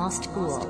Lost Ghoul.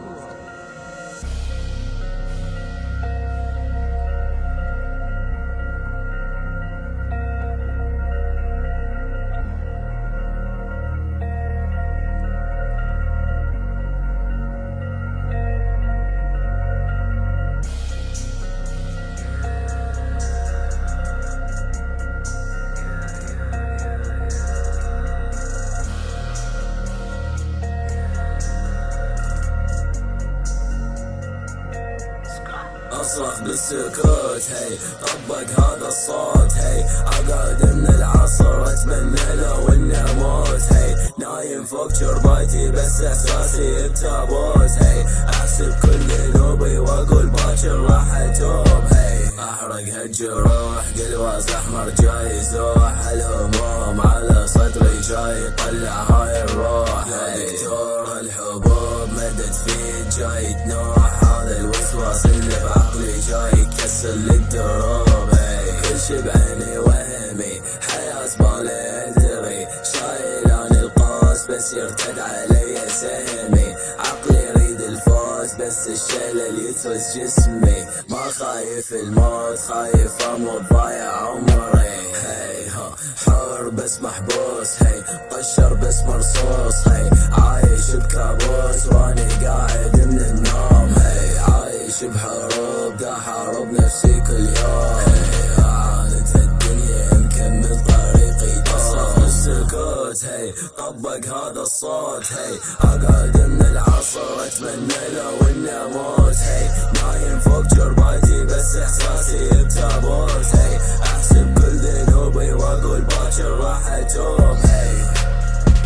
أصرخ بالسكوت هي طبق هذا الصوت هي أقعد من العصر أتمنى لو إني أموت هي نايم فوق شرباتي بس إحساسي بتابوت هي أحسب كل ذنوبي وأقول باكر راح أتوب هي أحرق هالجروح قلواس أحمر جاي يزوح الهموم على صدري جاي يطلع هاي الروح يا دكتور الحبوب مدد فيك جاي تنوح هذا الوسواس اللي بعقلي جاي يكسر للدروب كل شي بعيني وهمي حياة بالي ادري شايل عن القوس بس يرتد علي سهمي عقلي يريد الفوز بس الشيل اللي يتوز جسمي ما خايف الموت خايف اموت ضايع عمري حر بس محبوس قشر بس مرصوص عايش بكابوس واني قاعد من النوم عايش بحروب دا حارب نفسي كل يوم عاند هالدنيا مكمل طريقي أصرخ بالسكوت طبق هذا الصوت أقعد من العصر أتمنى لو إني أموت نايم فوق جرباتي بس إحساسي بتابوت أحسب كل ذنوبي وأقول باكر راح أتوب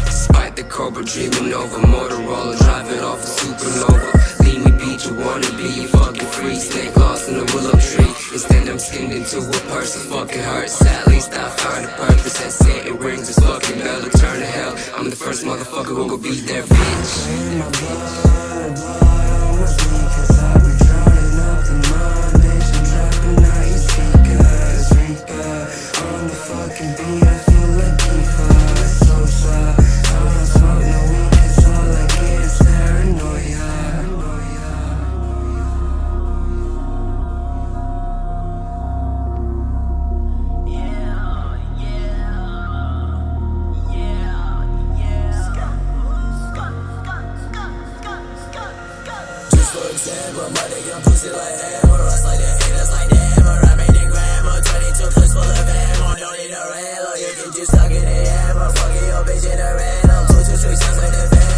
Despite the cobra dreaming over Motorola, driving off a supernova. Leave me beat, you wanna be, you fucking free. Snake lost in a willow tree. Instead I'm skinned into a person, fucking hurts. At least I found a purpose that Satan rings his fucking bell to turn to hell. I'm the first motherfucker who gon' beat their bitch. My blood on my sneakers, I've been drowning up the mud, bitch. I'm dropping out your speakers, Reaper on the fucking beat. I feel like Diva, so sad. I don't smoke no weed 'cause all I get is paranoia. Just for example, money gun pussy like hammer. Us like the haters like the hammer. I made the grammar, 22 clips full of ammo. Don't need a railer, you can just suck it in hammer. Fucking your bitch in a random. 2 2 3 sounds like the van.